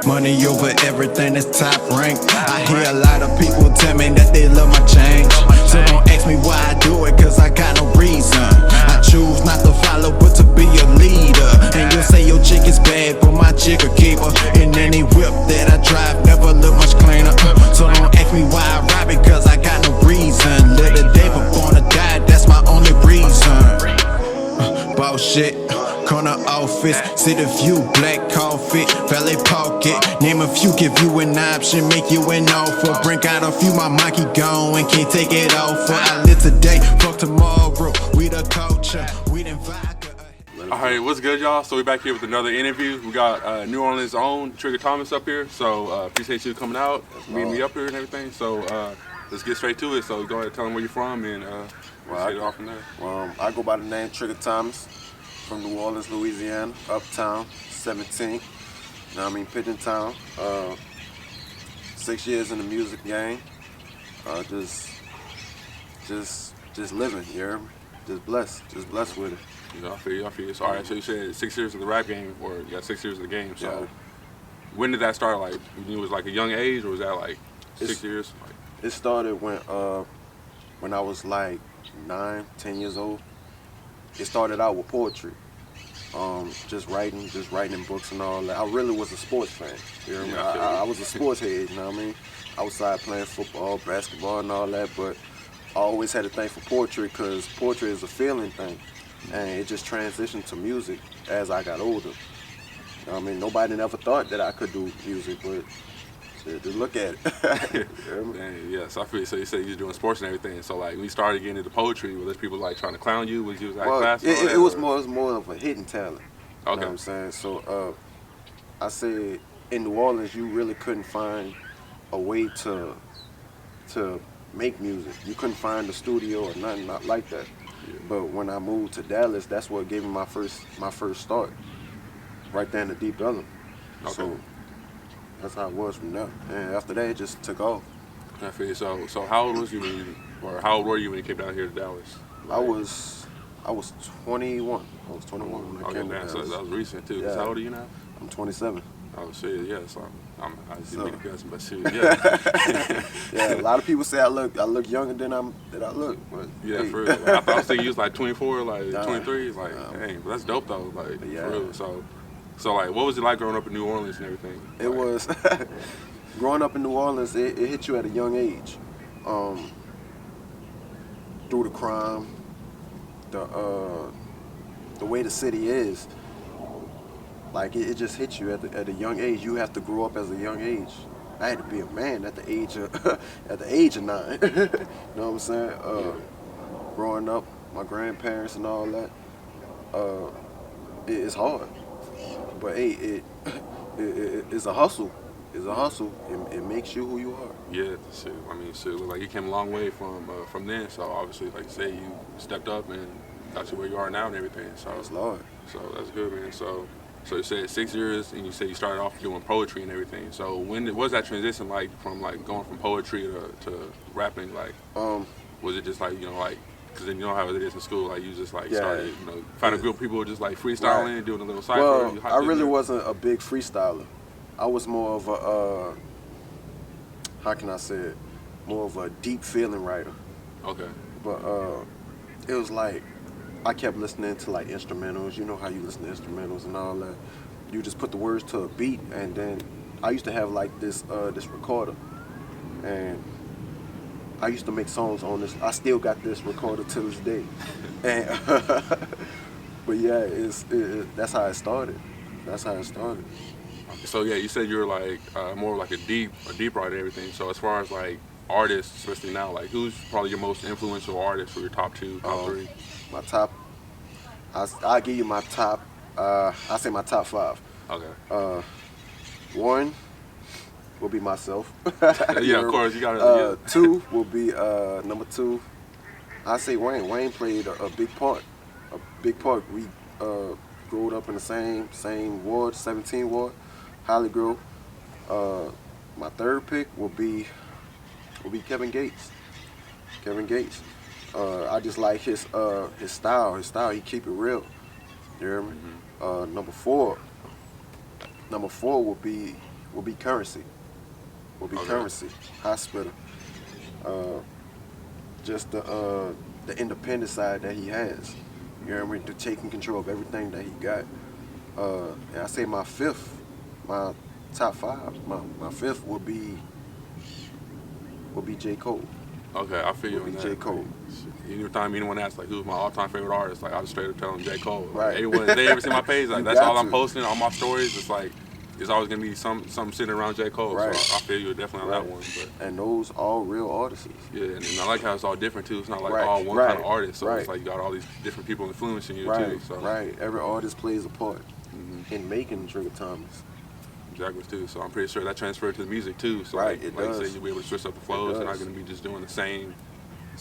Money over everything, that's top rank. I hear a lot of people tell me that they love my change. So don't ask me why I do it, cause I got no reason. I choose not to follow, but to be a leader. And you'll say your chick is bad, but my chick a keeper. And any whip that I drive never look much cleaner. So don't ask me why I ride it, cause I got no reason. Live the day before I die, that's my only reason. Boss shit, corner office, see the view, black coffee, valet pocket. Name a few, give you an option, make you an offer. Bring out a few, my mind keep going, can't take it off. I live today, fuck tomorrow. We the culture, we the vodka. Alright, what's good, y'all? So we back here with another interview. We got New Orleans' own Trigga Thomas up here. So appreciate you coming out, meeting me up here and everything. So let's get straight to it. So go ahead and tell them where you're from and get it off from there. I go by the name Trigga Thomas from New Orleans, Louisiana, uptown, 17. Now I mean Pigeon Town. 6 years in the music game. Just living, you hear me? Just blessed with it. You know, I feel you. So, alright, so you said 6 years of the rap game, or you got 6 years of the game. So yeah. When did that start? Like, it was like a young age, or was that like 6 years? It started when I was like 9, 10 years old. It started out with poetry. Just writing in books and all that. I really was a sports fan. You know what I mean? I was a sports head, you know what I mean? Outside playing football, basketball and all that, but I always had a thing for poetry because poetry is a feeling thing. And it just transitioned to music as I got older. You know what I mean? Nobody never thought that I could do music, but just look at it. Yeah, so I feel so you said you was doing sports and everything. So like when you started getting into poetry, were there people like trying to clown you? Was you like class? It was more of a hidden talent. Okay. You know what I'm saying? So I said in New Orleans you really couldn't find a way to make music. You couldn't find a studio or nothing not like that. Yeah. But when I moved to Dallas, that's what gave me my first start. Right there in the deep element. Okay. So that's how it was from there. And after that, it just took off. I feel you. So how old was you how old were you when you came down here to Dallas? Like, I was 21. I was 21 when I came down. So that was recent too. Yeah. How old are you now? I'm 27. Oh shit, yeah. So I didn't make a guess, but shit, yeah. Yeah, a lot of people say I look younger than I look. But yeah, hey. for real. Like, I was thinking you was like 24, like 23. Like, dang, but that's dope though. Like, yeah. For real. So like, what was it like growing up in New Orleans and everything? It was growing up in New Orleans. It hit you at a young age. Through the crime, the way the city is. Like it just hits you at a young age. You have to grow up as a young age. I had to be a man at the age of 9. You know what I'm saying? Growing up, my grandparents and all that. It's hard, but hey, it's a hustle. It's a hustle. It makes you who you are. Yeah, shit. I mean, shit. Like you came a long way from then. So obviously, like you say, you stepped up and got you where you are now and everything. So that's Lord. So that's good, man. So you said 6 years, and you said you started off doing poetry and everything. So what was that transition like from like going from poetry to rapping? Like, was it just like like because then you know how it is in school, like you just like started find a group of people just like freestyling, right. Doing a little cypher. Well, I really wasn't a big freestyler. I was more of a how can I say it? More of a deep feeling writer. Okay. But it was like. I kept listening to like instrumentals. You know how you listen to instrumentals and all that. You just put the words to a beat, and then I used to have like this recorder, and I used to make songs on this. I still got this recorder to this day, and but yeah, that's how it started. That's how it started. So yeah, you said you were like more like a deep writer and everything. So as far as like artists, especially now, like who's probably your most influential artist, or your top 2, top 3? My top, I'll give you my top, I say my top 5. Okay. 1 will be myself. Yeah, of course, you gotta. 2 will be, number 2, I say Wayne. Wayne played a big part. We grew up in the same ward, 17 ward, Holly Grove. My 3rd pick will be Kevin Gates. I just like his style. He keep it real. You hear me? Number 4 Number 4 will be Currency. Currency, Hospital. Just the independent side that he has. You know what I mean? To taking control of everything that he got. And I say my top 5. My 5th would be J. Cole. Okay, I feel you on that. J. Cole. Anytime anyone asks like who's my all-time favorite artist, like I just straight up tell them J. Cole. Right. Like, everyone, if they ever see my page, like that's all I'm to. posting on my stories. It's like it's always gonna be something sitting around J. Cole. Right. So I feel you definitely on that one. But And those all real artists. yeah, and I like how it's all different too. It's not like Right. all one Right. kind of artist. So Right. it's like you got all these different people influencing you Right. too. So Right. Every artist plays a part in making Trigga Thomas. exactly too. So I'm pretty sure that transferred to the music too. So Right, like, it like you does. said, you'll be able to switch up the flows. You're not does. gonna be just doing the same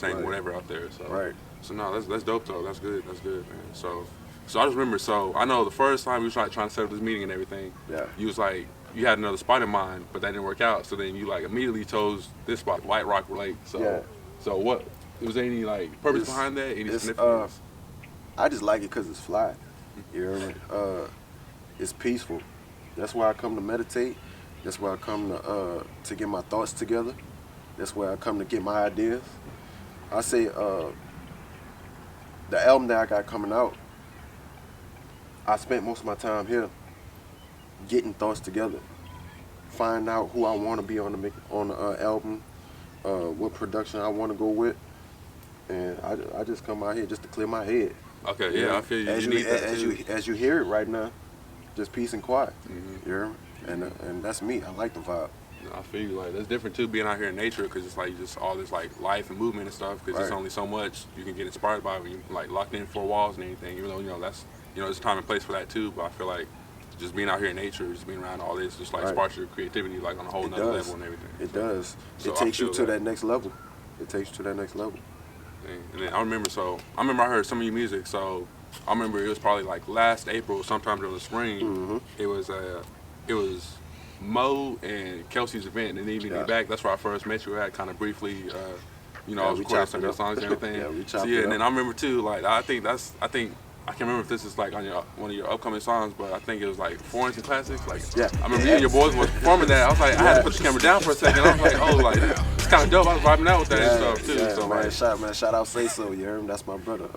Right. whatever out there. So Right. So no, that's dope though. That's good, man. So I just remember. So I know the first time we was like trying to set up this meeting and everything. Yeah. You was like you had another spot in mind, but that didn't work out. So then you like immediately chose this spot, White Rock Lake. So Yeah. So what? Was there any like purpose It's- behind that? Any it's, significance? I just like it because it's fly. You know what I mean? It's peaceful. That's why I come to meditate. That's where I come to get my thoughts together. That's where I come to get my ideas. I say the album that I got coming out, I spent most of my time here getting thoughts together, find out who I want to be on the album, what production I want to go with, and I just come out here just to clear my head. Okay, You yeah, know? I feel you. As You need that too. as you hear it right now, just peace and quiet. Mhm. You hear me? And that's me. I like the vibe. I feel you. Like that's different too, being out here in nature, because it's like just all this like life and movement and stuff. Because there's Right. only so much you can get inspired by when you like locked in four walls and anything. Even though that's there's time and place for that too. But I feel like just being out here in nature, just being around all this, just like Right. sparks your creativity like on a whole It nother does. level and everything. It does. So It I takes you feel to that. that next level. It takes you to that next level. And then I remember I heard some of your music. So I remember it was probably like last April, sometime during the spring. Mhm. It was Mo and Kelsey's event, and then you Yeah. back. That's where I first met you at, kind of briefly. I Yeah, was we recording chopped some it of your up. songs and everything. Yeah, we So chopped yeah, it and then up. I remember too. Like I can't remember if this is like on one of your upcoming songs, but I think it was like Foreigns and Classics. Like Yeah. I remember you and your boys was performing that. I was like, I had to put the camera down for a second. I was like, oh, like it's kind of dope. I was vibing out with that and stuff too. Yeah, So man, like, shout out Say So, you heard him? That's my brother.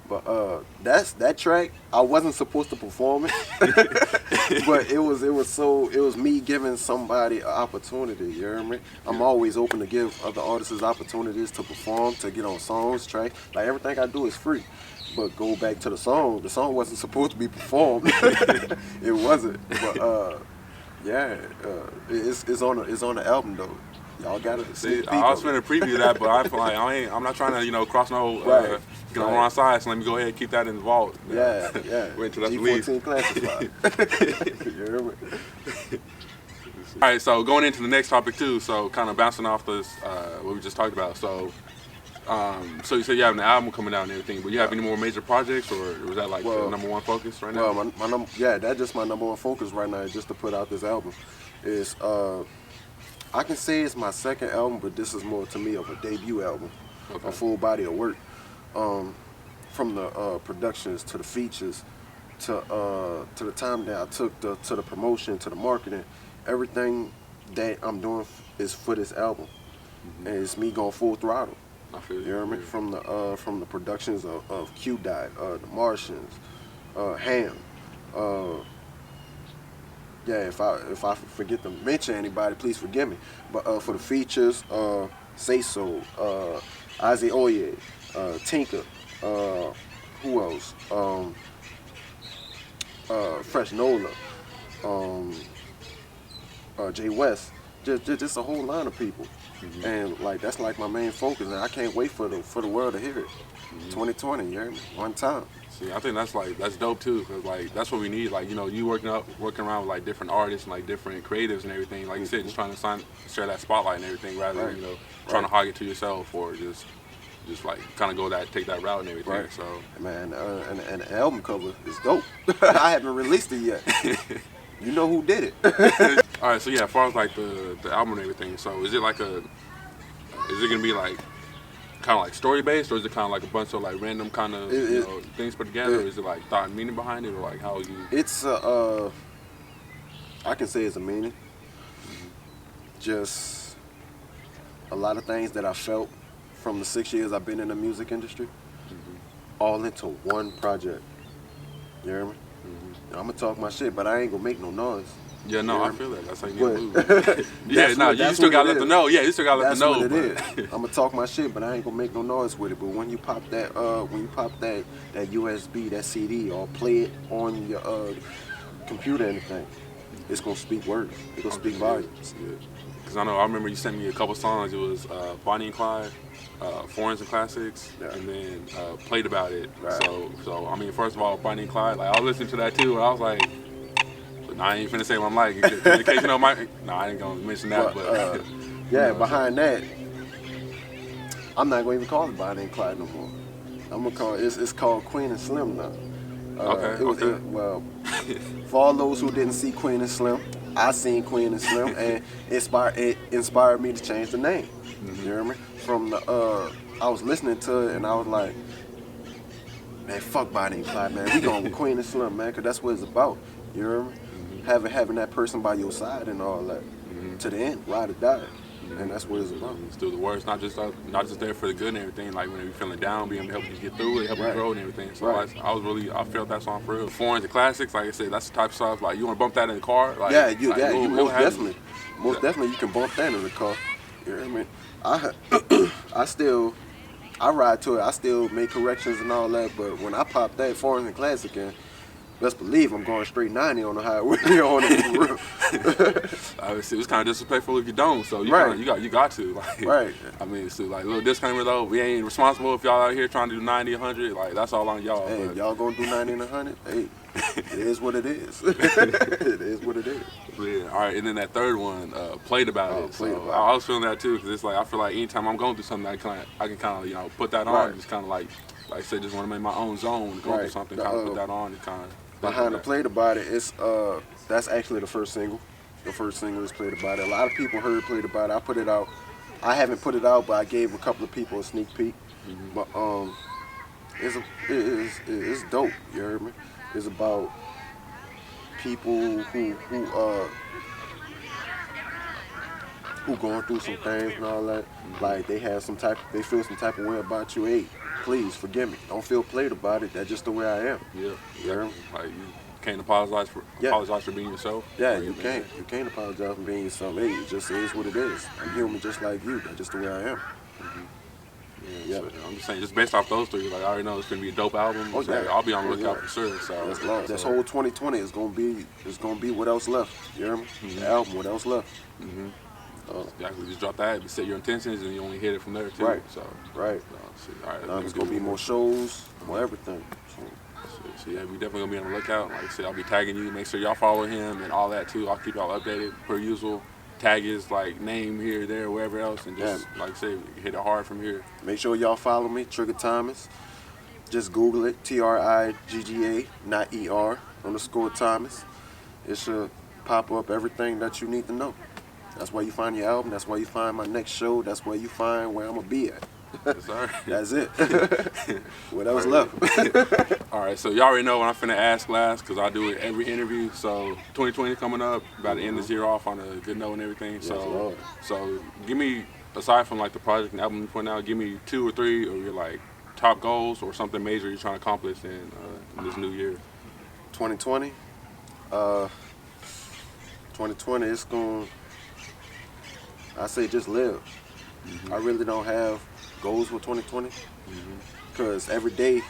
But that track, I wasn't supposed to perform it, but it was me giving somebody an opportunity. You hear me? I'm always open to give other artists opportunities to perform, to get on songs, tracks. Like everything I do is free. But go back to the song. The song wasn't supposed to be performed. It wasn't. But it's on the album though. Y'all gotta see, see. I was finna preview that, but I feel like I'm not trying to cross no Right. get on the wrong side. So let me go ahead and keep that in the vault. Yeah. Wait until that's released. G14 classified. You hear me? All right, so going into the next topic too, so kind of bouncing off this what we just talked about. So you said you have an album coming out and everything, but you have any more major projects, or was that like the number one focus right now? Well, that's just my number one focus right now, is just to put out this album. It's I can say it's my second album, but this is more to me of a debut album, Okay. a full body of work, from the productions to the features, to the time that I took to the promotion, to the marketing. Everything that I'm doing is for this album, and it's me going full throttle. I feel You hear me? From the productions of Q Dot, The Martians, Ham. If I forget to mention anybody, please forgive me. But for the features, Say So, Ozzy Oye, Tinker, who else? Fresh Nola, Jay West, just a whole line of people. And like that's like my main focus, and I can't wait for the world to hear it. 2020, you hear me? One time. See, I think that's dope too, cause like that's what we need. Like you working around with like different artists and like different creatives and everything. Like you said, just trying to share that spotlight and everything, rather Right. than trying to hog it to yourself, or just like kind of take that route and everything. Right. So Man, and the album cover is dope. I haven't released it yet. You know who did it? all right, so yeah, as far as like the album and everything, so is it gonna be like kind of like story based, or is it kind of like a bunch of like random kind of things put together, or is it like thought and meaning behind it, or like how you? It's I can say it's a meaning. Just a lot of things that I felt from the 6 years I've been in the music industry, all into one project. You hear me? I'm gonna talk my shit, but I ain't gonna make no noise. Yeah, no, You I hear me? feel that. That's how you need to But- move. Yeah, no, you still gotta let them know. Yeah, you still gotta let That's them know. what it but- is. I'm gonna talk my shit, but I ain't gonna make no noise with it. But when you pop that, that USB, that CD, or play it on your computer, anything, it's gonna speak words. It's gonna speak volumes. Because I remember you sent me a couple songs. It was Bonnie and Clyde, Foreigns and Classics, Yeah. and then Played About It. Right. So I mean, first of all, Bonnie and Clyde, like I was listening to that too, and I was like, nah, I ain't finna say what I'm like. In case you know my, nah, I ain't gonna mention that, but Yeah, behind that, I'm not gonna even call it Bonnie and Clyde no more. I'm gonna call it's called Queen and Slim now. Okay. Well, for all those who didn't see Queen and Slim, I seen Queen and Slim, and it inspired me to change the name. You hear me? From the I was listening to it and I was like, man, fuck Bonnie and Clyde, man. We going with Queen and Slim, man, because that's what it's about. You hear me? Having that person by your side and all that to the end, ride or die, and that's what it's about. still the words, not just there for the good and everything. Like when you're feeling down, being able to help you get through it, help you Right. grow and everything. So Right. I felt that song for real. Foreigns and Classics, like I said, that's the type of stuff like you want to bump that in the car. Like, Yeah, you it'll most have definitely, you can bump that in the car. You hear me? I ride to it. I still make corrections and all that, but when I pop that Foreign and Classic in, best believe I'm going straight 90 on the highway on it. For real. Obviously, it's kind of disrespectful if you don't. So you Right. you got to. Like, Right. I mean, it's like a little disclaimer though. We ain't responsible if y'all out here trying to do 90, 100. Like that's all on y'all. Hey, but- if y'all gonna do 90 and 100, hey, it is what it is. It is what it is. Yeah, all right, and then that third one, Played About It. Played So About I was feeling that too, because it's like I feel like anytime I'm going through something, I can kind of put that on, Right. and just kind of like I said, just want to make my own zone, go Right. through something, kind of put that on, and kind of Behind the Played About It, it's that's actually the first single. The first single is Played About It. A lot of people heard Played About It. I put it out. I haven't put it out, but I gave a couple of people a sneak peek. But it's dope. You heard me? It's about people who going through some things and all that. Like they feel some type of way about you. Hey, please forgive me. Don't feel played about it. That's just the way I am. Yeah, Yeah. like you can't apologize for being yourself. Yeah, Or you can't. You can't apologize for being yourself. Hey, it just is what it is. I'm human just like you. That's just the way I am. Yeah, so I'm just saying, just based off those three, like I already know it's gonna be a dope album. Oh, So yeah. I'll be on the Oh, lookout yeah. for sure. So That's love. This whole 2020 is gonna be what else left. You hear me? The album, what else left? exactly, just drop that, set your intentions, and you only hit it from there too. Right. So Right. all right, Now there's gonna be more shows, more everything. So yeah, we definitely gonna be on the lookout. Like I said, I'll be tagging you. Make sure y'all follow him and all that too. I'll keep y'all updated per usual. Tag his like name here, there, wherever else, and just like I said, hit it hard from here. Make sure y'all follow me, Trigga Thomas. Just Google it, Trigga, not ER_Thomas. It should pop up everything that you need to know. That's where you find your album. That's where you find my next show. That's where you find where I'm gonna be at. Yes, sir. That's it. What else left? All right, so y'all already know when I'm finna ask last, because I do it every interview. So 2020 coming up, about to end this year off on a good note and everything. Lord. So give me, aside from like the project and album you put out, give me 2 or 3 of your like top goals or something major you're trying to accomplish in this new year. 2020. 2020. It's going. I say just live. I really don't have goals for 2020 because every day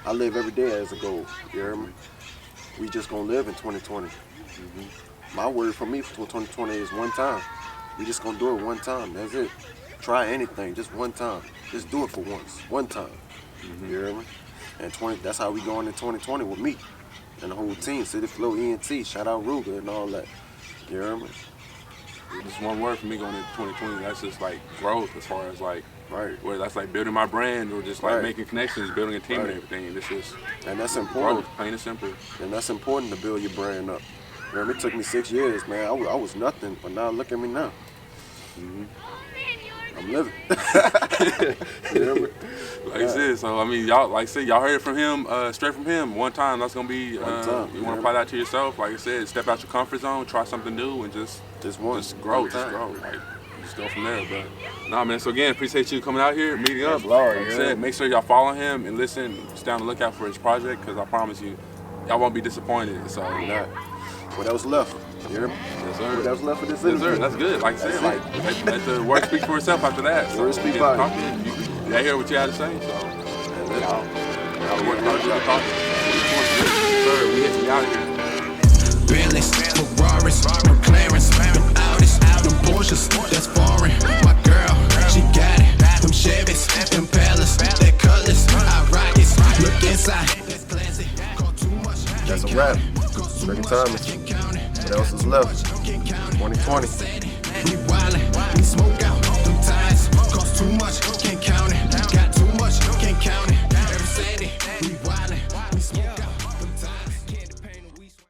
I live every day as a goal. You hear me? We just gonna live in 2020. My word for me for 2020 is one time. We just gonna do it one time. That's it. Try anything, just one time. Just do it for once, one time. You hear me? And that's how we going in 2020 with me and the whole team. City Flow, ENT, shout out Ruger and all that. You hear me? Just one word for me going into 2020. That's just like growth, as far as like Right. whether that's like building my brand or just like Right. making connections, building a team Right. and everything. And it's just And that's important. growth, plain and simple. And that's important to build your brand up. You know, it took me 6 years, man. I was nothing, but now look at me now. I'm living. Like I said, so I mean, y'all, like I said, y'all heard it from him, straight from him. One time, that's gonna be. You want to apply that to yourself. Like I said, step out your comfort zone, try something new, and just grow, just grow. Like, just go from there. But nah, man. So again, appreciate you coming out here, meeting up. Like I said, make sure y'all follow him and listen. Stay on the lookout for his project, because I promise you, y'all won't be disappointed. So. What else left? You hear me? Yes, sir. What else left for this interview? interview? Yes, sir. That's good. Like I said, let the work speak for itself after that. So work speak by I hear what you had to say. So y'all work hard to talk. Sir, we out of here. Bentleys, Ferraris, McLarens, them Audis, them Porsches, that's foreign. My girl, she got it. Them Chevys, them Palace, that colors, I rock it. Look inside, that's classy. That's a wrap. Trigga Thomas. What else is left? 2020. We wildin', we smoke out them ties. Cost too much, can't count it. Got too much, can't count it. Every Saturday, we wildin', we smoke out.